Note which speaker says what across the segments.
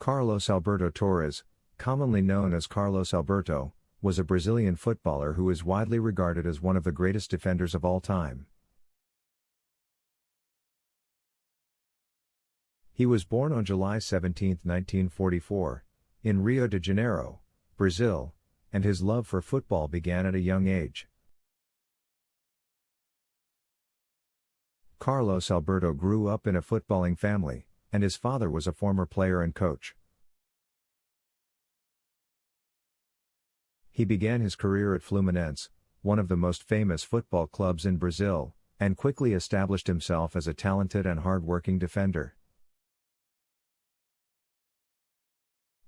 Speaker 1: Carlos Alberto Torres, commonly known as Carlos Alberto, was a Brazilian footballer who is widely regarded as one of the greatest defenders of all time. He was born on July 17, 1944, in Rio de Janeiro, Brazil, and his love for football began at a young age. Carlos Alberto grew up in a footballing family, and his father was a former player and coach. He began his career at Fluminense, one of the most famous football clubs in Brazil, and quickly established himself as a talented and hard-working defender.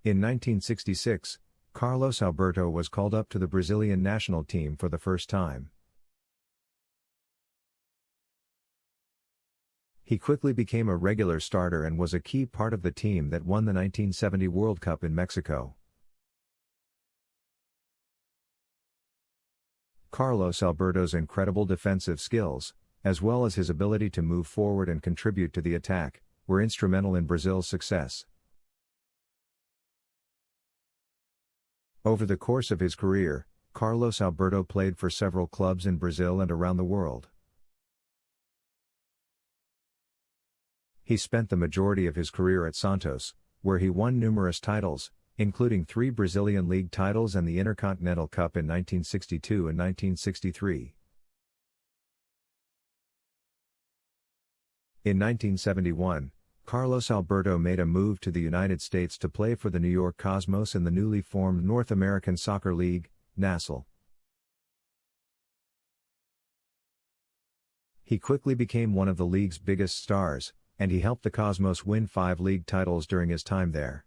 Speaker 1: In 1966, Carlos Alberto was called up to the Brazilian national team for the first time. He quickly became a regular starter and was a key part of the team that won the 1970 World Cup in Mexico. Carlos Alberto's incredible defensive skills, as well as his ability to move forward and contribute to the attack, were instrumental in Brazil's success. Over the course of his career, Carlos Alberto played for several clubs in Brazil and around the world. He spent the majority of his career at Santos, where he won numerous titles, including 3 Brazilian League titles and the Intercontinental Cup in 1962 and 1963. In 1971, Carlos Alberto made a move to the United States to play for the New York Cosmos in the newly formed North American Soccer League, NASL. He quickly became one of the league's biggest stars, and he helped the Cosmos win 5 league titles during his time there.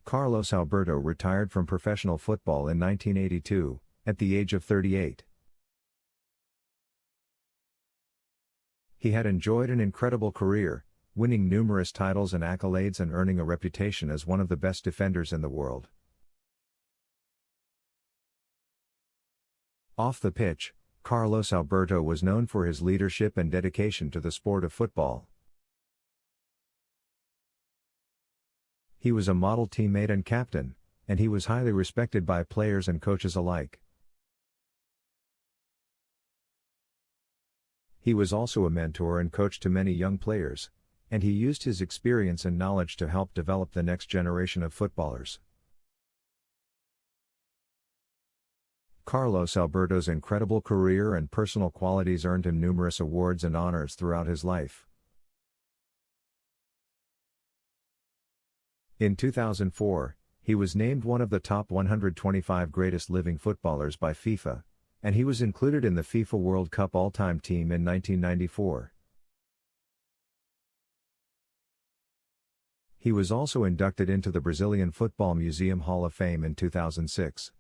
Speaker 1: Carlos Alberto retired from professional football in 1982, at the age of 38. He had enjoyed an incredible career, winning numerous titles and accolades and earning a reputation as one of the best defenders in the world. Off the pitch, Carlos Alberto was known for his leadership and dedication to the sport of football. He was a model teammate and captain, and he was highly respected by players and coaches alike. He was also a mentor and coach to many young players, and he used his experience and knowledge to help develop the next generation of footballers. Carlos Alberto's incredible career and personal qualities earned him numerous awards and honors throughout his life. In 2004, he was named one of the top 125 greatest living footballers by FIFA, and he was included in the FIFA World Cup all-time team in 1994. He was also inducted into the Brazilian Football Museum Hall of Fame in 2006.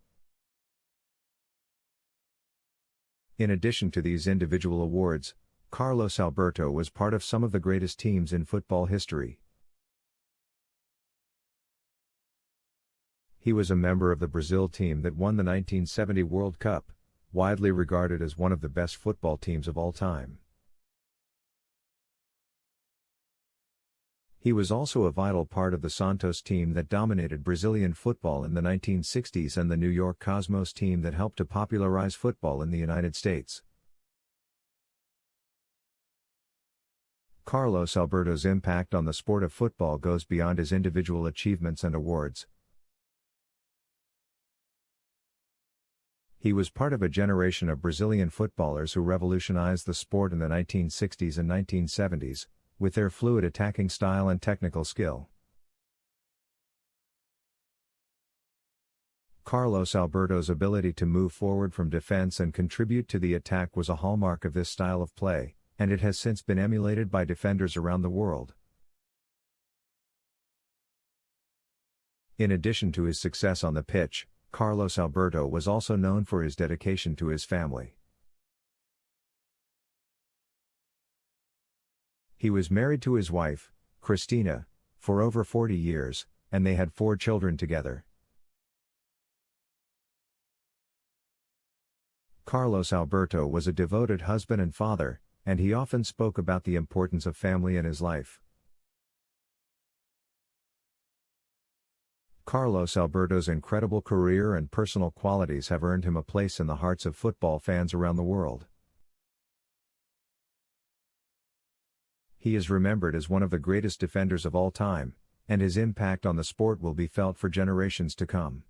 Speaker 1: In addition to these individual awards, Carlos Alberto was part of some of the greatest teams in football history. He was a member of the Brazil team that won the 1970 World Cup, widely regarded as one of the best football teams of all time. He was also a vital part of the Santos team that dominated Brazilian football in the 1960s and the New York Cosmos team that helped to popularize football in the United States. Carlos Alberto's impact on the sport of football goes beyond his individual achievements and awards. He was part of a generation of Brazilian footballers who revolutionized the sport in the 1960s and 1970s, with their fluid attacking style and technical skill. Carlos Alberto's ability to move forward from defense and contribute to the attack was a hallmark of this style of play, and it has since been emulated by defenders around the world. In addition to his success on the pitch, Carlos Alberto was also known for his dedication to his family. He was married to his wife, Cristina, for over 40 years, and they had 4 children together. Carlos Alberto was a devoted husband and father, and he often spoke about the importance of family in his life. Carlos Alberto's incredible career and personal qualities have earned him a place in the hearts of football fans around the world. He is remembered as one of the greatest defenders of all time, and his impact on the sport will be felt for generations to come.